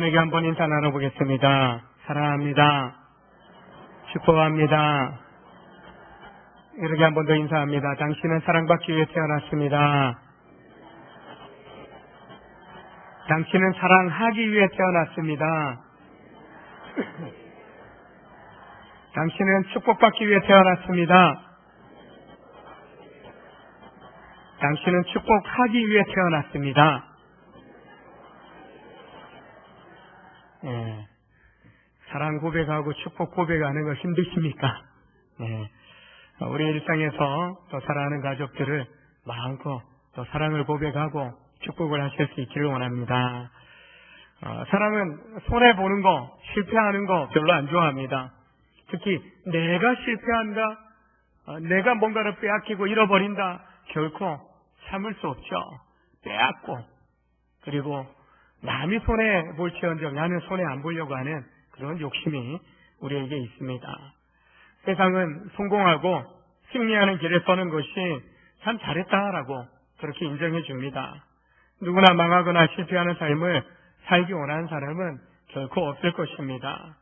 분에게 한번 인사 나눠보겠습니다. 사랑합니다. 축복합니다. 이렇게 한 번 더 인사합니다. 당신은 사랑받기 위해 태어났습니다. 당신은 사랑하기 위해 태어났습니다. 당신은 축복받기 위해 태어났습니다. 당신은 축복하기 위해 태어났습니다. 사랑 고백하고 축복 고백하는 거 힘드십니까? 우리 일상에서 또 사랑하는 가족들을 마음껏 또 사랑을 고백하고 축복을 하실 수 있기를 원합니다. 사랑은 손해보는 거, 실패하는 거 별로 안 좋아합니다. 특히 내가 실패한다, 내가 뭔가를 빼앗기고 잃어버린다, 결코 참을 수 없죠. 빼앗고, 그리고 남이 손해볼지언정 나는 손해 안 보려고 하는 그런 욕심이 우리에게 있습니다. 세상은 성공하고 승리하는 길에 서는 것이 참 잘했다라고 그렇게 인정해 줍니다. 누구나 망하거나 실패하는 삶을 살기 원하는 사람은 결코 없을 것입니다.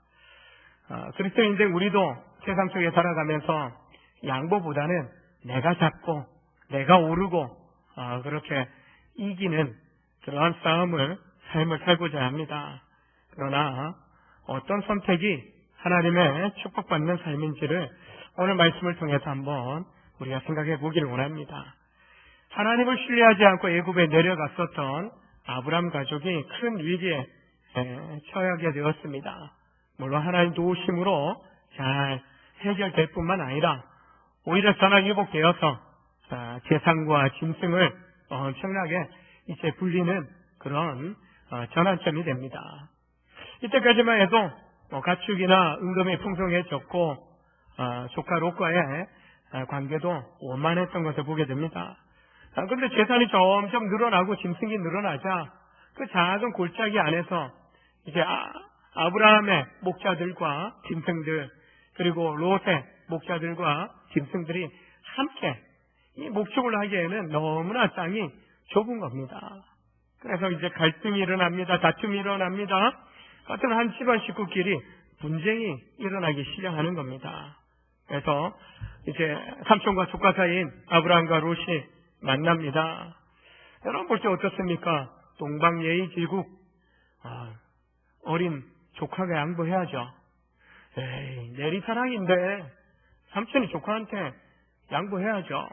그리스도인들 우리도 세상 속에 살아가면서 양보보다는 내가 잡고 내가 오르고 그렇게 이기는 그러한 삶을 살고자 합니다. 그러나 어떤 선택이 하나님의 축복받는 삶인지를 오늘 말씀을 통해서 한번 우리가 생각해 보기를 원합니다. 하나님을 신뢰하지 않고 애굽에 내려갔었던 아브람 가족이 큰 위기에 처하게 되었습니다. 물론 하나님 도우심으로 잘 해결될 뿐만 아니라 오히려 전화위복되어서 재산과 짐승을 엄청나게 이제 불리는 그런 전환점이 됩니다. 이때까지만 해도 가축이나 은금이 풍성해졌고 조카 롯과의 관계도 원만했던 것을 보게 됩니다. 그런데 재산이 점점 늘어나고 짐승이 늘어나자 그 작은 골짜기 안에서 이제 아브라함의 목자들과 짐승들 그리고 롯의 목자들과 짐승들이 함께 이 목축을 하기에는 너무나 땅이 좁은 겁니다. 그래서 이제 갈등이 일어납니다. 다툼이 일어납니다. 같은 한 집안 식구끼리 분쟁이 일어나기 시작하는 겁니다. 그래서 이제 삼촌과 조카 사이인 아브라함과 롯이 만납니다. 여러분 볼 때 어떻습니까? 동방예의지국 어린 조카가 양보해야죠. 내리사랑인데 삼촌이 조카한테 양보해야죠.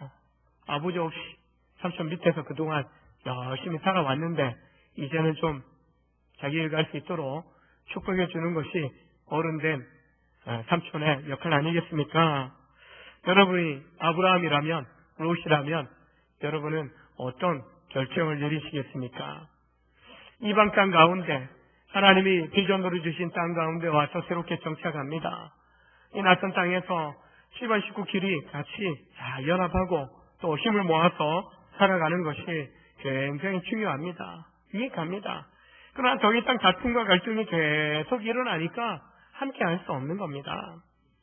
아버지 없이 삼촌 밑에서 그동안 열심히 살아왔는데 이제는 좀 자기 일 갈 수 있도록 축복해 주는 것이 어른된 삼촌의 역할 아니겠습니까? 여러분이 아브라함이라면 롯이라면 여러분은 어떤 결정을 내리시겠습니까? 이방 땅 가운데 하나님이 비전으로 주신 땅 가운데 와서 새롭게 정착합니다. 이 낯선 땅에서 집안 식구끼리 같이 잘 연합하고 또 힘을 모아서 살아가는 것이 굉장히 중요합니다. 이해갑니다. 그러나 더 이상 다툼과 갈등이 계속 일어나니까 함께 할 수 없는 겁니다.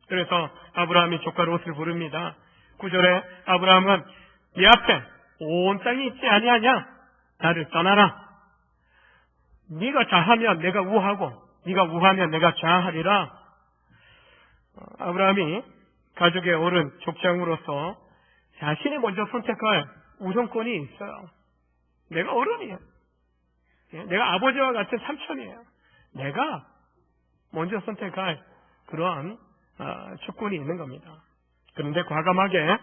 그래서 아브라함이 조카 롯을 부릅니다. 9절에 아브라함은 네 앞에 온 땅이 있지 아니하냐? 나를 떠나라. 네가 좌하면 내가 우하고 네가 우하면 내가 좌하리라. 아브라함이 가족의 어른 족장으로서 자신이 먼저 선택할 우선권이 있어요. 내가 어른이에요. 내가 아버지와 같은 삼촌이에요. 내가 먼저 선택할 그러한 주권이 있는 겁니다. 그런데 과감하게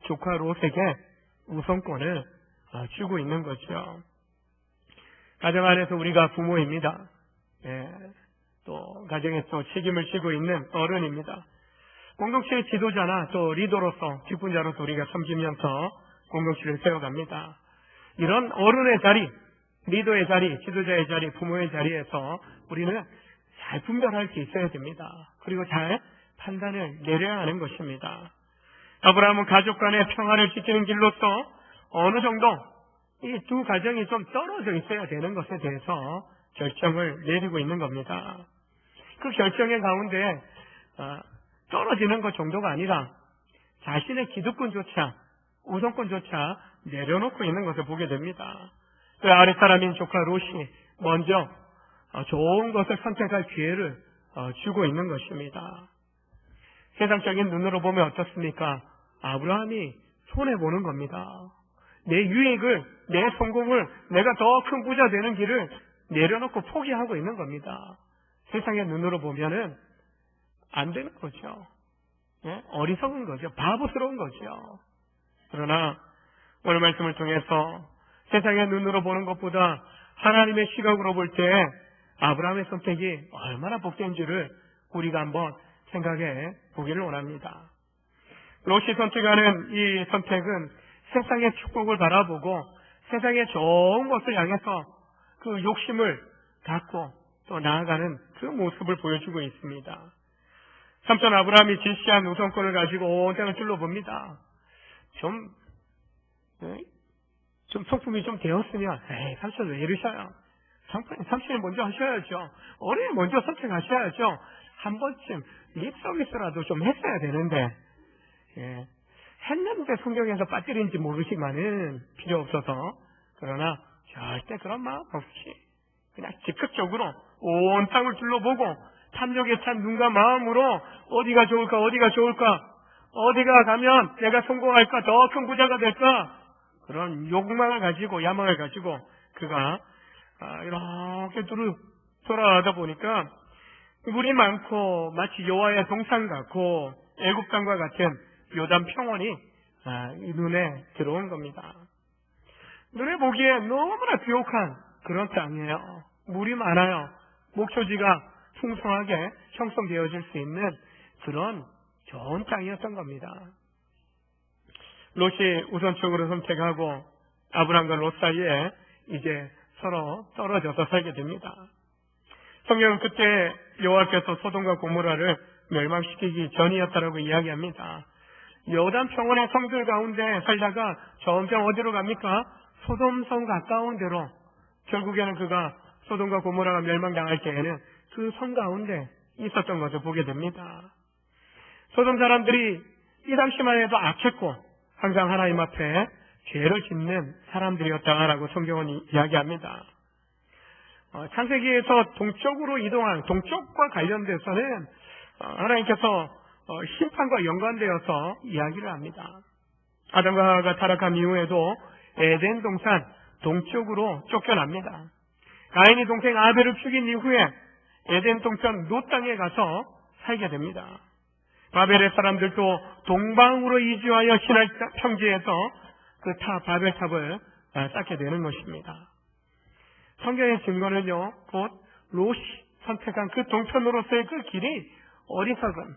조카 롯에게 우선권을 주고 있는 거죠. 가정 안에서 우리가 부모입니다. 또 가정에 또 책임을 지고 있는 어른입니다. 공동체의 지도자나 또 리더로서 기쁜 자로서 우리가 섬기면서 공동체를 세워갑니다. 이런 어른의 자리, 리더의 자리, 지도자의 자리, 부모의 자리에서 우리는 잘 분별할 수 있어야 됩니다. 그리고 잘 판단을 내려야 하는 것입니다. 아브라함은 가족 간의 평화를 지키는 길로서 어느 정도 이 두 가정이 좀 떨어져 있어야 되는 것에 대해서 결정을 내리고 있는 겁니다. 그 결정의 가운데 떨어지는 것 정도가 아니라 자신의 기득권조차 우선권조차 내려놓고 있는 것을 보게 됩니다. 그 아랫사람인 조카 롯이 먼저 좋은 것을 선택할 기회를 주고 있는 것입니다. 세상적인 눈으로 보면 어떻습니까? 아브라함이 손해보는 겁니다. 내 유익을, 내 성공을, 내가 더 큰 부자 되는 길을 내려놓고 포기하고 있는 겁니다. 세상의 눈으로 보면은 안 되는 거죠. 예? 어리석은 거죠. 바보스러운 거죠. 그러나 오늘 말씀을 통해서 세상의 눈으로 보는 것보다 하나님의 시각으로 볼 때 아브라함의 선택이 얼마나 복된지를 우리가 한번 생각해 보기를 원합니다. 롯이 선택하는 이 선택은 세상의 축복을 바라보고 세상의 좋은 것을 향해서 그 욕심을 갖고 또 나아가는 그 모습을 보여주고 있습니다. 삼촌 아브라함이 지시한 우선권을 가지고 온 땅을 둘러봅니다. 좀 성품이 좀 되었으면, 삼촌 왜 이러셔요? 삼촌이 먼저 하셔야죠. 어른이 먼저 선택하셔야죠. 한 번쯤 립 서비스라도 좀 했어야 되는데, 했는데 성경에서 빠뜨린지 모르지만은 필요 없어서, 그러나 절대 그런 마음 없이 그냥 적극적으로 온 땅을 둘러보고 탐욕에 찬 눈과 마음으로 어디가 좋을까, 어디가 가면 내가 성공할까, 더 큰 부자가 될까, 그런 욕망을 가지고, 야망을 가지고 그가 이렇게 돌아가다 보니까 물이 많고 마치 여호와의 동산 같고 애굽 땅과 같은 요단 평원이 눈에 들어온 겁니다. 눈에 보기에 너무나 비옥한 그런 땅이에요. 물이 많아요. 목초지가 풍성하게 형성되어질 수 있는 그런 좋은 땅이었던 겁니다. 롯이 우선적으로 선택하고 아브람과 롯 사이에 이제 서로 떨어져서 살게 됩니다. 성경은 그때 여호와께서 소돔과 고모라를 멸망시키기 전이었다라고 이야기합니다. 요단 평원의 성들 가운데 살다가 점점 어디로 갑니까? 소돔성 가까운 데로, 결국에는 그가 소돔과 고모라가 멸망당할 때에는 그 성 가운데 있었던 것을 보게 됩니다. 소돔 사람들이 이 당시만 해도 악했고 항상 하나님 앞에 죄를 짓는 사람들이었다라고 성경은 이야기합니다. 창세기에서 동쪽으로 이동한, 동쪽과 관련돼서는 하나님께서 심판과 연관되어서 이야기를 합니다. 아담과 하와가 타락한 이후에도 에덴 동산 동쪽으로 쫓겨납니다. 가인이 동생 아벨을 죽인 이후에 에덴 동산 롯 땅에 가서 살게 됩니다. 바벨의 사람들도 동방으로 이주하여 신할 평지에서 그 바벨탑을 쌓게 되는 것입니다. 성경의 증거는요, 곧 롯이 선택한 그 동편으로서의 그 길이 어리석은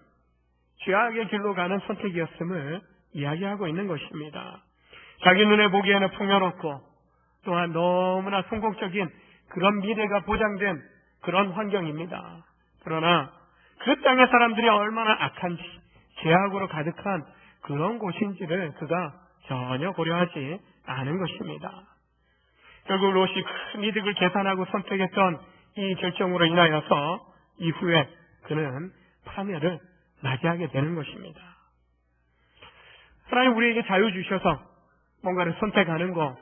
죄악의 길로 가는 선택이었음을 이야기하고 있는 것입니다. 자기 눈에 보기에는 풍요롭고 또한 너무나 성공적인 그런 미래가 보장된 그런 환경입니다. 그러나 그 땅의 사람들이 얼마나 악한지, 죄악으로 가득한 그런 곳인지를 그가 전혀 고려하지 않은 것입니다. 결국 롯이 큰 이득을 계산하고 선택했던 이 결정으로 인하여서 이후에 그는 파멸을 맞이하게 되는 것입니다. 하나님 우리에게 자유 주셔서 뭔가를 선택하는 거,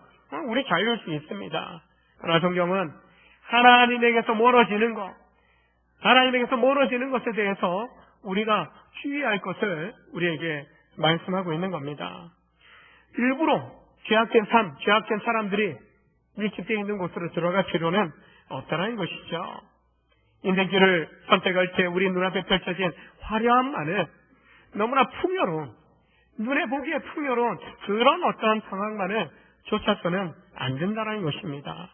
우리 자유일 수 있습니다. 그러나 성경은 하나님에게서 멀어지는 것에 대해서 우리가 주의할 것을 우리에게 말씀하고 있는 겁니다. 일부러 죄악된 삶, 죄악된 사람들이 밀집되어 있는 곳으로 들어갈 필요는 없다는 것이죠. 인생길을 선택할 때 우리 눈앞에 펼쳐진 화려함만은 너무나 풍요로운, 눈에 보기에 풍요로운 그런 어떠한 상황만을 쫓아서는 안 된다는 것입니다.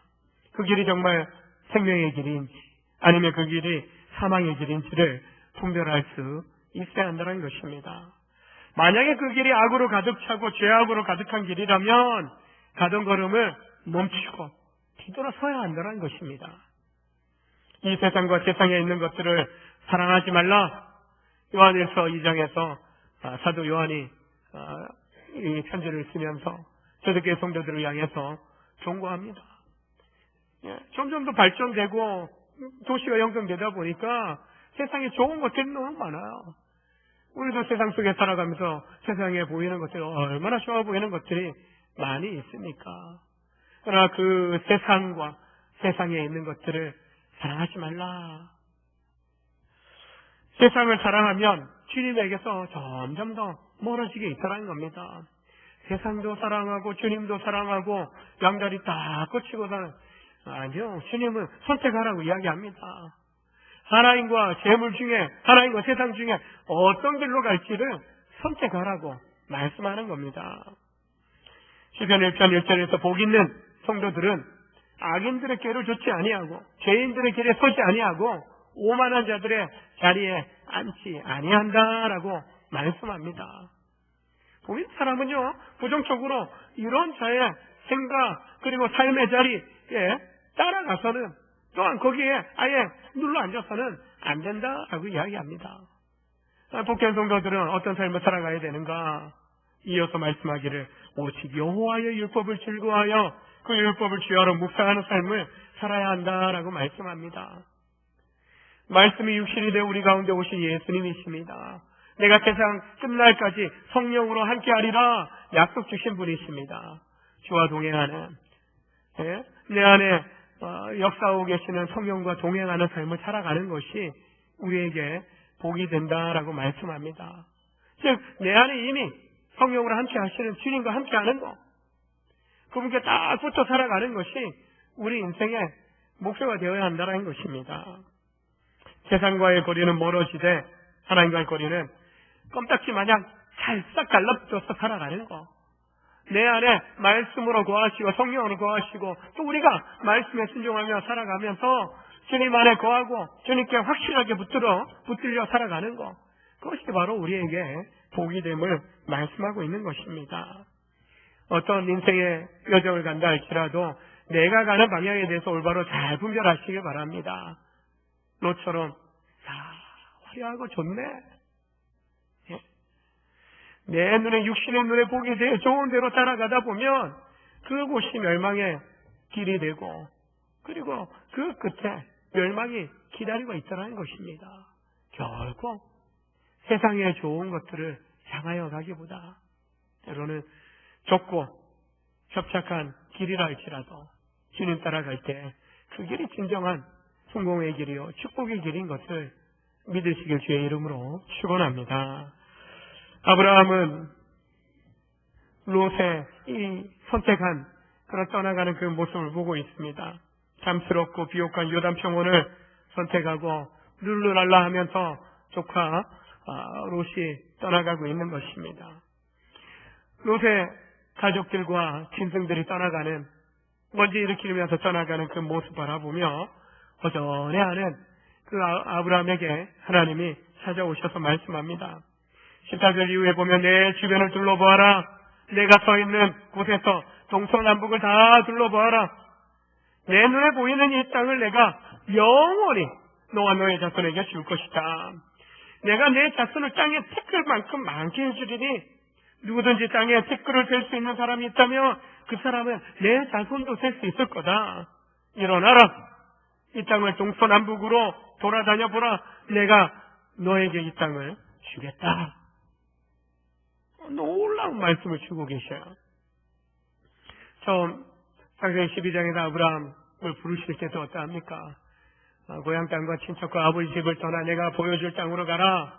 그 길이 정말 생명의 길인지 아니면 그 길이 사망의 길인지를 분별할 수 있어야 한다는 것입니다. 만약에 그 길이 악으로 가득 차고 죄악으로 가득한 길이라면 가던 걸음을 멈추고 뒤돌아서야 한다는 것입니다. 이 세상과 세상에 있는 것들을 사랑하지 말라. 요한일서 2장에서 사도 요한이 이 편지를 쓰면서 초대교회 성도들을 향해서 경고합니다. 점점 더 발전되고 도시가 형성되다 보니까 세상에 좋은 것들이 너무 많아요. 우리도 세상 속에 살아가면서 세상에 보이는 것들이 얼마나 좋아 보이는 것들이 많이 있습니까? 그러나 그 세상과 세상에 있는 것들을 사랑하지 말라. 세상을 사랑하면 주님에게서 점점 더 멀어지게 있더라는 겁니다. 세상도 사랑하고 주님도 사랑하고 양다리 딱 꽂히고서는 아니요, 주님은 선택하라고 이야기합니다. 하나님과 재물 중에, 하나님과 세상 중에 어떤 길로 갈지를 선택하라고 말씀하는 겁니다. 시편 1편 1절에서 복 있는 성도들은 악인들의 꾀를 좇지 아니하고 죄인들의 길에 서지 아니하고 오만한 자들의 자리에 앉지 아니한다라고 말씀합니다. 복 있는 사람은요, 부정적으로 이런 자의 생각 그리고 삶의 자리에 따라가서는, 또한 거기에 아예 눌러 앉아서는 안 된다라고 이야기합니다. 복된 성도들은 어떤 삶을 살아가야 되는가? 이어서 말씀하기를 오직 여호와의 율법을 즐거워하여 그 율법을 주야로 묵상하는 삶을 살아야 한다라고 말씀합니다. 말씀이 육신이 되어 우리 가운데 오신 예수님이십니다. 내가 세상 끝날까지 성령으로 함께하리라 약속 주신 분이십니다. 주와 동행하는, 내 안에 역사하고 계시는 성령과 동행하는 삶을 살아가는 것이 우리에게 복이 된다라고 말씀합니다. 즉, 내 안에 이미 성령으로 함께 하시는 주님과 함께 하는 것, 그분께 딱 붙어 살아가는 것이 우리 인생의 목표가 되어야 한다는 것입니다. 세상과의 거리는 멀어지되 하나님과의 거리는 껌딱지 마냥 찰싹 달라붙어서 살아가는 것. 내 안에 말씀으로 거하시고 성령으로 거하시고 또 우리가 말씀에 순종하며 살아가면서 주님 안에 거하고 주님께 확실하게 붙들려 살아가는 것. 그것이 바로 우리에게 복이 됨을 말씀하고 있는 것입니다. 어떤 인생의 여정을 간다 할지라도 내가 가는 방향에 대해서 올바로 잘 분별하시길 바랍니다. 롯처럼 화려하고 좋네. 내 눈에, 육신의 눈에 보기 되게 좋은 대로 따라가다 보면 그곳이 멸망의 길이 되고, 그리고 그 끝에 멸망이 기다리고 있다는 것입니다. 결코 세상의 좋은 것들을 향하여 가기보다 때로는 좁고 협착한 길이라 할지라도 주님 따라갈 때 그 길이 진정한 성공의 길이요 축복의 길인 것을 믿으시길 주의 이름으로 축원합니다. 아브라함은 롯의 이 선택한 그런 떠나가는 그 모습을 보고 있습니다. 잠스럽고 비옥한 요단 평원을 선택하고 룰루랄라 하면서 조카 롯이 떠나가고 있는 것입니다. 롯의 가족들과 짐승들이 떠나가는, 먼지 일으키면서 떠나가는 그 모습 바라보며 허전해하는 그 아브라함에게 하나님이 찾아오셔서 말씀합니다. 14절 이후에 보면 내 주변을 둘러보아라. 내가 서 있는 곳에서 동서남북을 다 둘러보아라. 내 눈에 보이는 이 땅을 내가 영원히 너와 너의 자손에게 줄 것이다. 내가 내 자손을 땅에 티끌만큼 많게 해주리니 누구든지 땅에 티끌을 댈 수 있는 사람이 있다면 그 사람은 내 자손도 셀 수 있을 거다. 일어나라. 이 땅을 동서남북으로 돌아다녀 보라. 내가 너에게 이 땅을 주겠다. 놀라운 말씀을 주고 계셔요. 처음 창세기 12장에서 아브라함을 부르실 때도 어떠합니까? 고향 땅과 친척과 아버지 집을 떠나 내가 보여줄 땅으로 가라.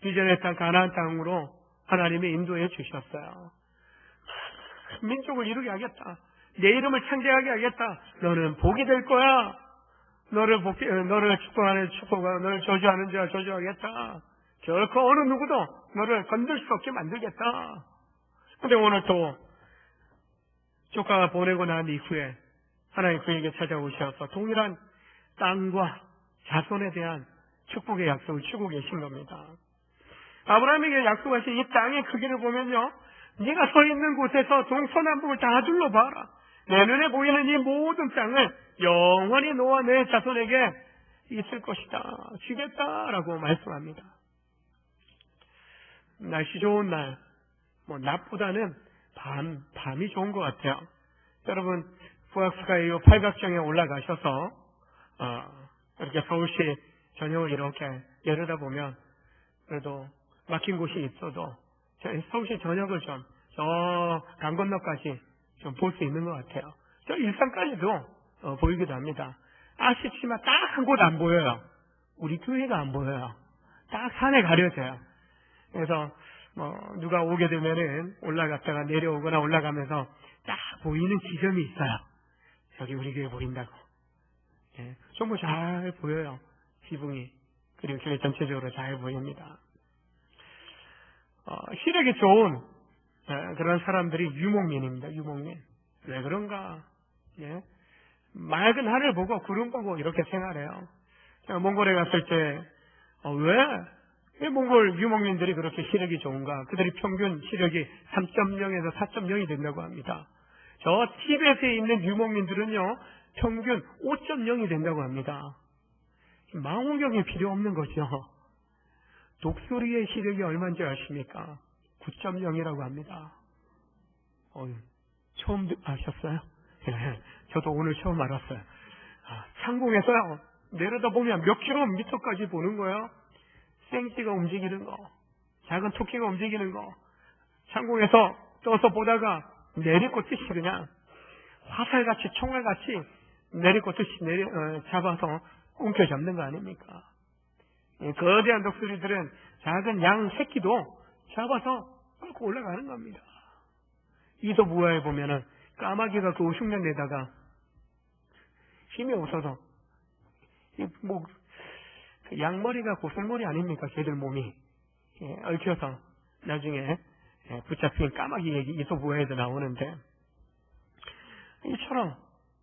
비전의 땅 가나안 땅으로 하나님이 인도해 주셨어요. 민족을 이루게 하겠다. 내 이름을 창대하게 하겠다. 너는 복이 될 거야. 너를 축복하는 축복하고 너를 저주하는 자를 저주하겠다. 결코 어느 누구도 너를 건들 수 없게 만들겠다. 그런데 오늘 또 조카가 보내고 난 이후에 하나님 그에게 찾아오셔서 동일한 땅과 자손에 대한 축복의 약속을 주고 계신 겁니다. 아브라함에게 약속하신 이 땅의 크기를 보면요, 네가 서 있는 곳에서 동서남북을 다 둘러봐라. 내 눈에 보이는 이 모든 땅을 영원히 너와 내 자손에게 있을 것이다. 주겠다라고 말씀합니다. 날씨 좋은 날, 낮보다는 밤이 좋은 것 같아요. 여러분, 부학스카이 팔각정에 올라가셔서 이렇게 서울시 전역을 이렇게 내려다 보면 그래도 막힌 곳이 있어도 서울시 전역을 좀 강 건너까지 좀 볼 수 있는 것 같아요. 저 일산까지도 보이기도 합니다. 아쉽지만 딱 한 곳 안 보여요. 우리 교회가 안 보여요. 딱 산에 가려져요. 그래서 누가 오게 되면은 올라갔다가 내려오거나 올라가면서 딱 보이는 지점이 있어요. 여기 우리 교회 보인다고. 예, 전부 잘 보여요. 지붕이. 그리고 교회 전체적으로 잘 보입니다. 시력이 좋은 그런 사람들이 유목민입니다. 유목민. 왜 그런가? 예? 맑은 하늘 보고 구름 보고 이렇게 생활해요. 제가 몽골에 갔을 때 왜 몽골 유목민들이 그렇게 시력이 좋은가? 그들이 평균 시력이 3.0에서 4.0이 된다고 합니다. 저 티벳에 있는 유목민들은요, 평균 5.0이 된다고 합니다. 망원경이 필요 없는 거죠. 독수리의 시력이 얼마인지 아십니까? 9.0이라고 합니다. 처음 아셨어요? 네, 저도 오늘 처음 알았어요. 상공에서요, 내려다보면 몇 킬로미터까지 보는 거예요. 생쥐가 움직이는 거, 작은 토끼가 움직이는 거, 상공에서 떠서 보다가 내리꽂듯이 그냥 화살같이 총알같이 내리꽂듯이 잡아서 움켜잡는 거 아닙니까? 거대한 독수리들은 작은 양 새끼도 잡아서 끌고 올라가는 겁니다. 이솝우화에 보면은 까마귀가 그 흉내 내다가 힘이 없어서 그 양머리가 고슬머리 아닙니까? 걔들 몸이 얽혀서 나중에 붙잡힌 까마귀 얘기 이솝우화에도 나오는데, 이처럼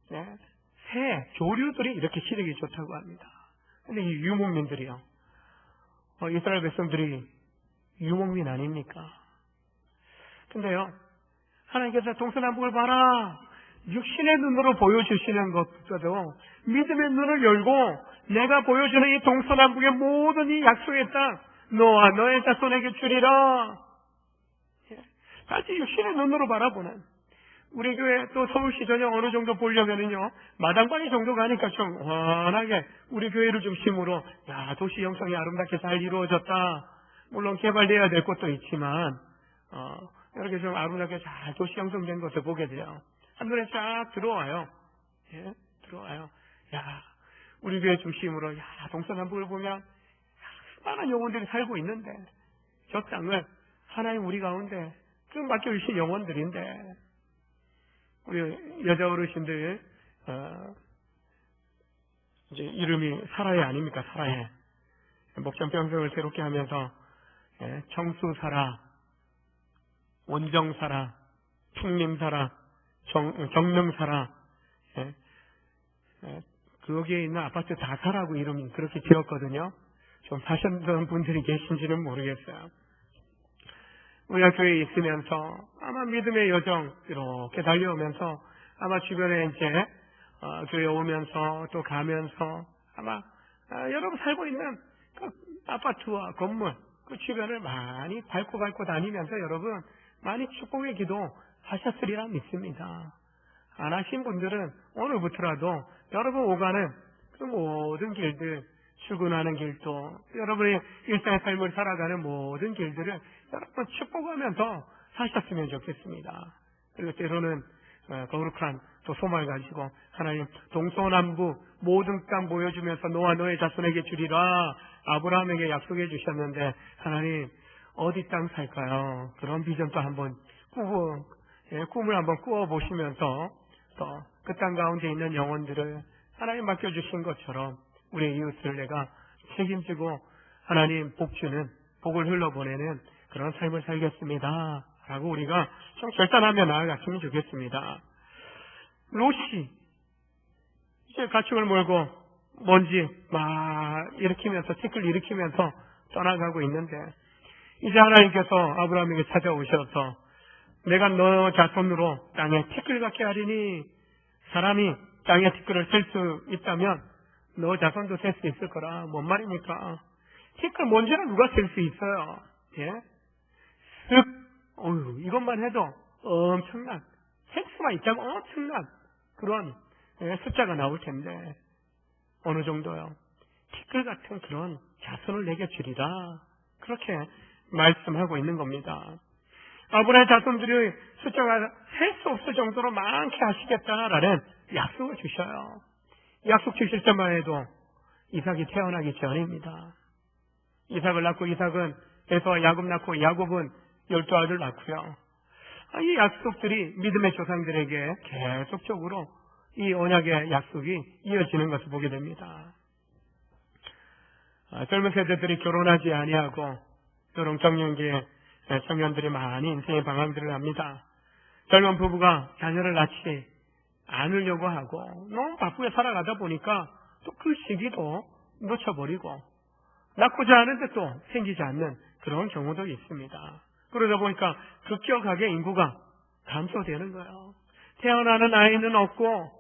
새 조류들이 이렇게 시력이 좋다고 합니다. 근데 이 유목민들이요, 이스라엘 백성들이 유목민 아닙니까? 근데요, 하나님께서 동서남북을 봐라, 육신의 눈으로 보여주시는 것보다도 믿음의 눈을 열고 내가 보여주는 이 동서남북의 모든 이 약속의 땅, 너와 너의 자손에게 주리라. 다시 육신의 눈으로 바라보는, 우리 교회 또 서울시 전역 어느 정도 보려면은요, 마당방위 정도 가니까 좀 환하게 우리 교회를 중심으로 도시 형성이 아름답게 잘 이루어졌다. 물론 개발돼야 될 것도 있지만 이렇게 좀 아름답게 잘 도시 형성된 것을 보게 돼요. 한눈에 쫙 들어와요. 예? 들어와요. 우리 교회 중심으로 동서남북을 보면 수많은 영혼들이 살고 있는데, 저 땅을 하나님 우리 가운데 좀 맡겨주신 영혼들인데, 우리 여자 어르신들 이제 이름이 사라예 아닙니까? 사라예. 목전병성을 새롭게 하면서 청수사라, 원정사라, 풍림사라, 정릉사라, 거기에 있는 아파트 다 사라고 이름이 그렇게 지었거든요. 좀 사셨던 분들이 계신지는 모르겠어요. 우리가 교회에 있으면서 아마 믿음의 여정 이렇게 달려오면서 아마 주변에 이제 교회 오면서 또 가면서 아마 여러분 살고 있는 그 아파트와 건물 그 주변을 많이 밟고 다니면서 여러분 많이 축복의 기도 하셨으리라 믿습니다. 안 하신 분들은 오늘부터라도 여러분 오가는 그 모든 길들, 출근하는 길도, 여러분의 일상의 삶을 살아가는 모든 길들을 여러분 축복하면서 사셨으면 좋겠습니다. 그리고 때로는 거룩한 또 소망을 가지고 하나님 동서남북 모든 땅 보여주면서 너와 너의 자손에게 주리라 아브라함에게 약속해 주셨는데, 하나님 어디 땅 살까요? 그런 비전도 한번 꿈을 한번 꾸어보시면서 또 그 땅 가운데 있는 영혼들을 하나님 맡겨주신 것처럼 우리의 이웃을 내가 책임지고 하나님 복주는, 복을 흘러보내는 그런 삶을 살겠습니다 라고 우리가 좀 결단하며 나아갔으면 좋겠습니다. 롯이 이제 가축을 몰고 먼지 막 일으키면서, 티끌 일으키면서 떠나가고 있는데, 이제 하나님께서 아브라함에게 찾아오셔서 내가 너 자손으로 땅에 티끌 같게 하리니, 사람이 땅에 티끌을 셀 수 있다면 너 자손도 셀 수 있을 거라. 뭔 말입니까? 티끌 먼지는 누가 셀 수 있어요? 예? 이것만 해도 엄청난, 셀수만 있다면 엄청난 그런 숫자가 나올 텐데, 어느 정도요? 티끌 같은 그런 자손을 내게 주리라. 그렇게 말씀하고 있는 겁니다. 아브라함의 자손들의 숫자가 셀 수 없을 정도로 많게 하시겠다라는 약속을 주셔요. 약속 주실 때만 해도 이삭이 태어나기 전입니다. 이삭을 낳고 이삭은 에서와 야곱 낳고 야곱은 12아들 낳고요. 이 약속들이 믿음의 조상들에게 계속적으로 이 언약의 약속이 이어지는 것을 보게 됩니다. 젊은 세대들이 결혼하지 아니하고 결혼 정년기에 청년들이 많이 인생의 방황들을 합니다. 젊은 부부가 자녀를 낳지 않으려고 하고 너무 바쁘게 살아가다 보니까 또 그 시기도 놓쳐버리고 낳고자 하는데 또 생기지 않는 그런 경우도 있습니다. 그러다 보니까 급격하게 인구가 감소되는 거예요. 태어나는 아이는 없고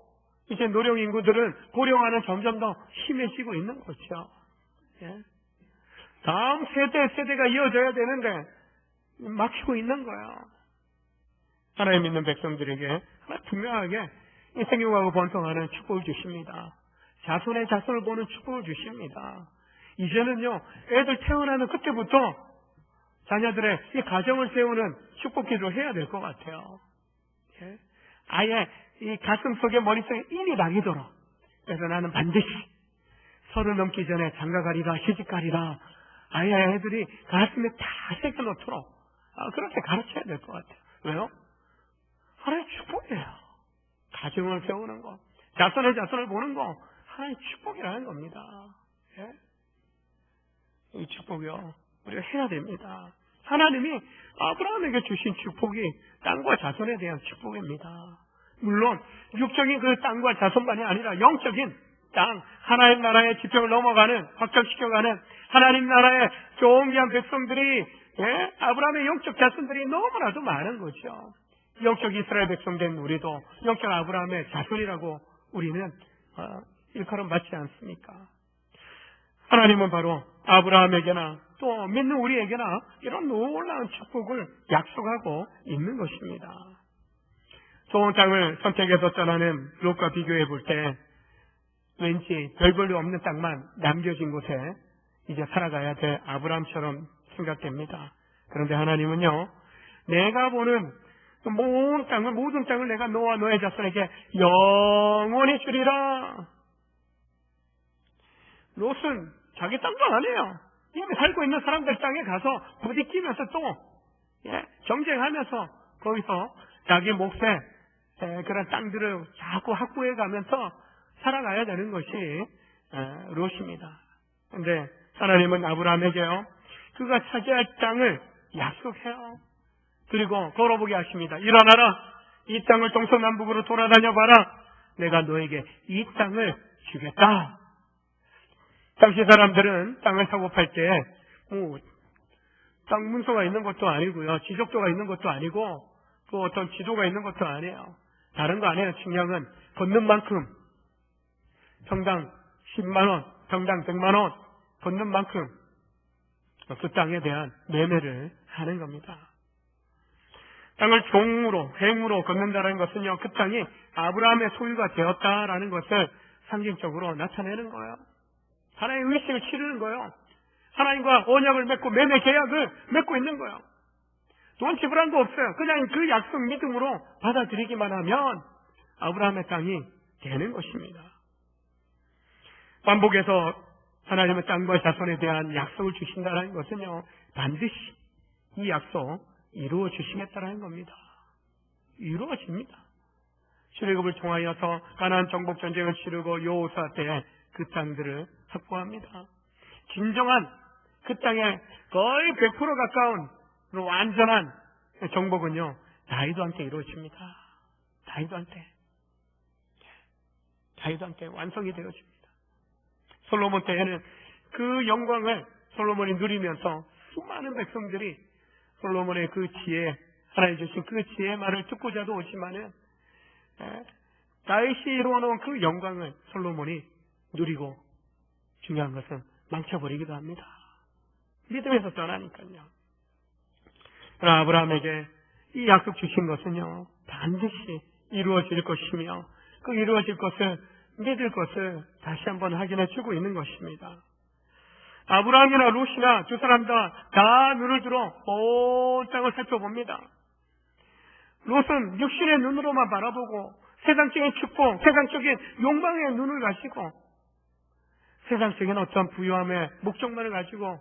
이제 노령 인구들은 고령화는 점점 더 심해지고 있는 거죠. 예? 다음 세대가 이어져야 되는데 막히고 있는 거예요. 하나님 믿는 백성들에게 분명하게 생육하고 번성하는 축복을 주십니다. 자손의 자손을 보는 축복을 주십니다. 이제는요, 애들 태어나는 그때부터 자녀들의 이 가정을 세우는 축복 기도를 해야 될 것 같아요. 예? 아예 이 가슴 속에 머릿속에 인이 나기도록. 그래서 나는 반드시 30 넘기 전에 장가가리라 시집가리라 아예 애들이 가슴에 다 새겨놓도록 그렇게 가르쳐야 될 것 같아요. 왜요? 하나의 축복이에요. 가정을 세우는 거, 자손의 자손을 보는 거 하나의 축복이라는 겁니다. 예? 이 축복이요, 우리가 해야 됩니다. 하나님이 아브라함에게 주신 축복이 땅과 자손에 대한 축복입니다. 물론 육적인 그 땅과 자손만이 아니라 영적인 땅, 하나님 나라의 지평을 넘어가는, 확장시켜가는 하나님 나라의 존귀한 백성들이, 예? 아브라함의 영적 자손들이 너무나도 많은 거죠. 영적 이스라엘 백성 된 우리도 영적 아브라함의 자손이라고 우리는 일컬음 받지 않습니까? 하나님은 바로 아브라함에게나 또 믿는 우리에게나 이런 놀라운 축복을 약속하고 있는 것입니다. 좋은 땅을 선택해서 떠나는 롯과 비교해 볼 때 왠지 별 볼일 없는 땅만 남겨진 곳에 이제 살아가야 될 아브라함처럼 생각됩니다. 그런데 하나님은요, 내가 보는 모든 땅을 내가 너와 너의 자손에게 영원히 주리라. 롯은 자기 땅도 아니에요. 이미 살고 있는 사람들 땅에 가서 부딪히면서 또 경쟁하면서 거기서 자기 몫의 그런 땅들을 자꾸 확보해 가면서 살아가야 되는 것이 롯입니다. 그런데 하나님은 아브라함에게요, 그가 차지할 땅을 약속해요. 그리고 걸어보게 하십니다. 일어나라, 이 땅을 동서남북으로 돌아다녀봐라. 내가 너에게 이 땅을 주겠다. 당시 사람들은 땅을 사고 팔 때 땅 문서가 있는 것도 아니고요, 지적도가 있는 것도 아니고 또 어떤 지도가 있는 것도 아니에요. 다른 거 아니에요. 측량은 걷는 만큼 평당 10만원, 평당 100만원 걷는 만큼 그 땅에 대한 매매를 하는 겁니다. 땅을 종으로, 행으로 걷는다는 것은요, 그 땅이 아브라함의 소유가 되었다라는 것을 상징적으로 나타내는 거예요. 하나님의 의식을 치르는 거예요. 하나님과 언약을 맺고 매매 계약을 맺고 있는 거예요. 돈 지불한 거 없어요. 그냥 그 약속 믿음으로 받아들이기만 하면 아브라함의 땅이 되는 것입니다. 반복해서 하나님의 땅과 자손에 대한 약속을 주신다는 것은요, 반드시 이 약속 이루어 주시겠다는 겁니다. 이루어집니다. 출애굽을 통하여서 가나안 정복 전쟁을 치르고 여호수아 때 그 땅들을 확보합니다. 진정한 그 땅에 거의 100% 가까운 완전한 정복은요, 다윗왕 때 이루어집니다. 다윗왕 때 완성이 되어집니다. 솔로몬 때에는 그 영광을 솔로몬이 누리면서 수많은 백성들이 솔로몬의 그 지혜, 하나님 주신 그 지혜의 말을 듣고자도 오지만은 다윗이 이루어놓은 그 영광을 솔로몬이 누리고 중요한 것은 망쳐버리기도 합니다. 믿음에서 떠나니까요. 그러나 아브라함에게 이 약속 주신 것은요, 반드시 이루어질 것이며 그 이루어질 것을 믿을 것을 다시 한번 확인해 주고 있는 것입니다. 아브라함이나 롯이나 두 사람 다 눈을 들어 온 땅을 살펴봅니다. 롯은 육신의 눈으로만 바라보고 세상적인 축복, 세상적인 욕망에 눈을 가시고 세상적인 어떤 부유함의 목적만을 가지고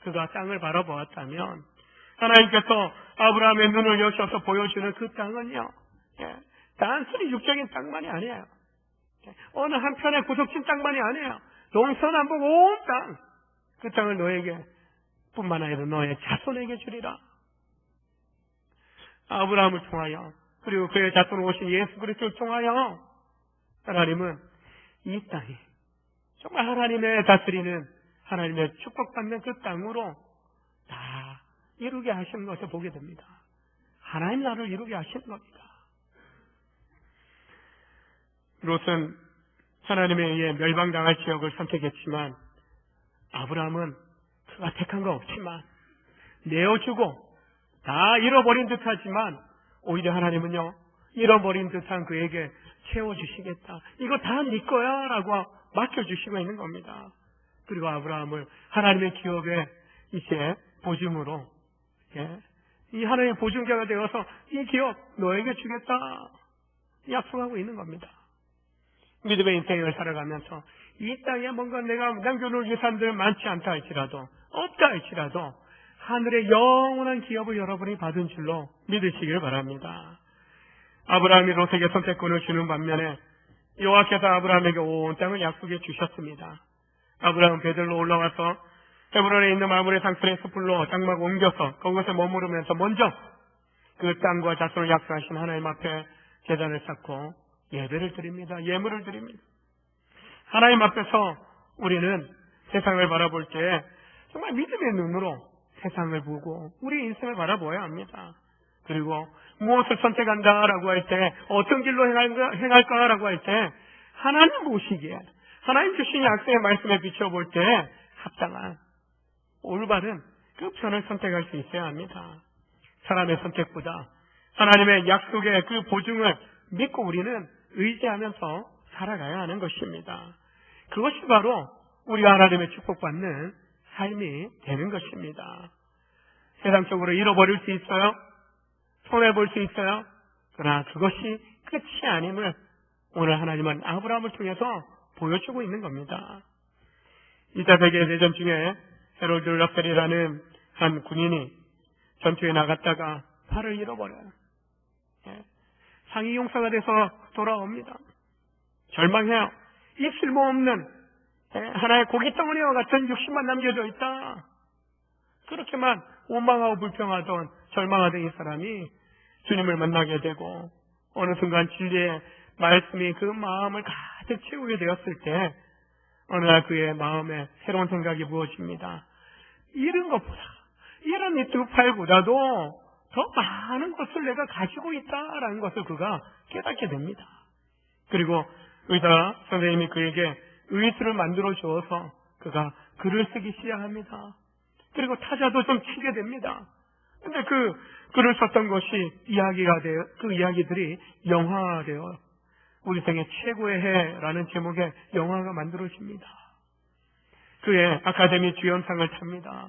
그가 땅을 바라보았다면 하나님께서 아브라함의 눈을 여셔서 보여주는 그 땅은요, 단순히 육적인 땅만이 아니에요. 어느 한편의 구석진 땅만이 아니에요. 동서남북 온 땅, 그 땅을 너에게 뿐만 아니라 너의 자손에게 주리라. 아브라함을 통하여 그리고 그의 자손으로 오신 예수 그리스도를 통하여 하나님은 이 땅이 정말 하나님의 다스리는 하나님의 축복받는 그 땅으로 다 이루게 하시는 것을 보게 됩니다. 하나님 나라를 이루게 하시는 겁니다. 롯은 하나님에 의해 멸망당할 지역을 선택했지만 아브라함은 그가 택한 거 없지만 내어주고 다 잃어버린 듯하지만 오히려 하나님은요, 잃어버린 듯한 그에게 채워주시겠다. 이거 다 네 거야 라고 맡겨주시고 있는 겁니다. 그리고 아브라함을 하나님의 기업에 이제 보증으로, 이 하나님의 보증자가 되어서 이 기업 너에게 주겠다 약속하고 있는 겁니다. 믿음의 인생을 살아가면서 이 땅에 뭔가 내가 남겨놓을 유산들 많지 않다 할지라도, 없다 할지라도 하늘의 영원한 기업을 여러분이 받은 줄로 믿으시길 바랍니다. 아브라함이 롯에게 선택권을 주는 반면에 여호와께서 아브라함에게 온 땅을 약속해 주셨습니다. 아브라함은 베들로 올라와서 헤브론에 있는 마므레 상선의 숲으로 장막을 옮겨서 그곳에 머무르면서 먼저 그 땅과 자손을 약속하신 하나님 앞에 제단을 쌓고 예배를 드립니다. 예물을 드립니다. 하나님 앞에서 우리는 세상을 바라볼 때 정말 믿음의 눈으로 세상을 보고 우리 인생을 바라보아야 합니다. 그리고 무엇을 선택한다라고 할 때, 어떤 길로 행할까라고 할 때 하나님 보시기에 하나님 주신 약속의 말씀에 비춰볼 때 합당한 올바른 그 편을 선택할 수 있어야 합니다. 사람의 선택보다 하나님의 약속의 그 보증을 믿고 우리는 의지하면서 살아가야 하는 것입니다. 그것이 바로 우리가 하나님의 축복받는 삶이 되는 것입니다. 세상적으로 잃어버릴 수 있어요. 손해볼 수 있어요. 그러나 그것이 끝이 아님을 오늘 하나님은 아브라함을 통해서 보여주고 있는 겁니다. 2차 세계대전 중에 헤롤드 러셀이라는 한 군인이 전투에 나갔다가 팔을 잃어버려요. 상위 용사가 돼서 돌아옵니다. 절망해요. 이 쓸모없는 하나의 고깃덩어리와 같은 육신만 남겨져 있다. 그렇게만 원망하고 불평하던 절망하던 이 사람이 주님을 만나게 되고 어느 순간 진리의 말씀이 그 마음을 가득 채우게 되었을 때 어느 날 그의 마음에 새로운 생각이 부어집니다. 이런 것보다, 이런 이 두 팔보다도 더 많은 것을 내가 가지고 있다라는 것을 그가 깨닫게 됩니다. 그리고 의사 선생님이 그에게 의술을 만들어 주어서 그가 글을 쓰기 시작합니다. 그리고 타자도 좀 치게 됩니다. 근데 그 글을 썼던 것이 이야기가 되어, 그 이야기들이 영화되어 우리 생애 최고의 해라는 제목의 영화가 만들어집니다. 그의 아카데미 주연상을 탑니다.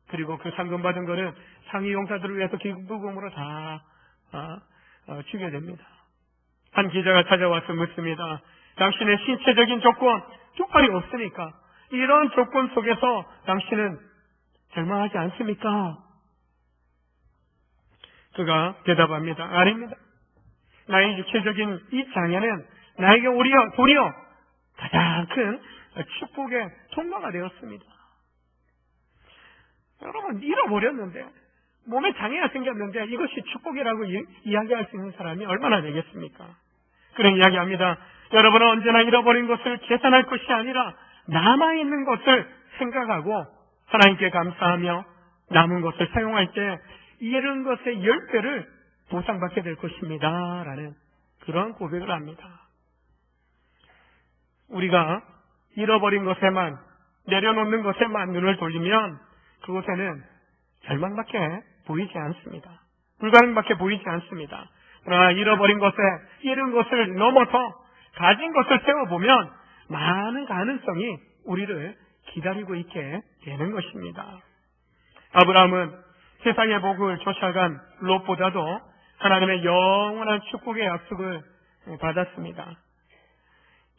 그리고 그 상금 받은 거는 상위 용사들을 위해서 기부금으로 다 주게 됩니다. 한 기자가 찾아와서 묻습니다. 당신의 신체적인 조건, 족발이 없으니까 이런 조건 속에서 당신은 절망하지 않습니까? 그가 대답합니다. 아닙니다. 나의 육체적인 이 장애는 나에게 도리어 가장 큰 축복의 통로가 되었습니다. 여러분, 잃어버렸는데, 몸에 장애가 생겼는데 이것이 축복이라고 이야기할 수 있는 사람이 얼마나 되겠습니까? 그런 이야기합니다. 여러분은 언제나 잃어버린 것을 계산할 것이 아니라 남아있는 것을 생각하고 하나님께 감사하며 남은 것을 사용할 때 잃은 것의 10배를 보상받게 될 것입니다. 라는 그런 고백을 합니다. 우리가 잃어버린 것에만, 내려놓는 것에만 눈을 돌리면 그곳에는 절망밖에 보이지 않습니다. 불가능밖에 보이지 않습니다. 그러나 잃어버린 것에, 잃은 것을 넘어서 가진 것을 세워보면 많은 가능성이 우리를 기다리고 있게 되는 것입니다. 아브라함은 세상의 복을 쫓아간 롯보다도 하나님의 영원한 축복의 약속을 받았습니다.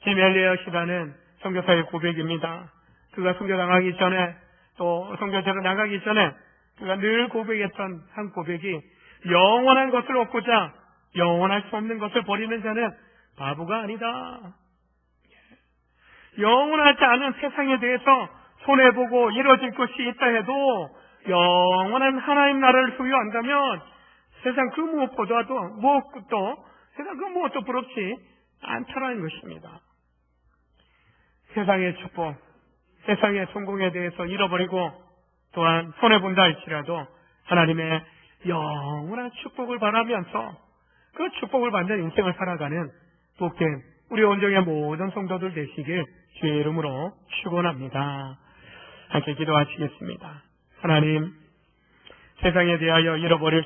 짐 엘리엇이라는 선교사의 고백입니다. 그가 선교당하기 전에 또 선교제로 나가기 전에 그가 늘 고백했던 한 고백이 영원한 것을 얻고자 영원할 수 없는 것을 버리는 자는 바보가 아니다. 영원하지 않은 세상에 대해서 손해보고 이뤄질 것이 있다 해도 영원한 하나님 나라를 소유한다면 세상 그 무엇도 세상 그 무엇도 부럽지 않다라는 것입니다. 세상의 축복, 세상의 성공에 대해서 잃어버리고 또한 손해본다 할지라도 하나님의 영원한 축복을 바라면서 그 축복을 받는 인생을 살아가는 복된 우리 온정의 모든 성도들 되시길 주의 이름으로 축원합니다. 함께 기도하시겠습니다. 하나님, 세상에 대하여 잃어버릴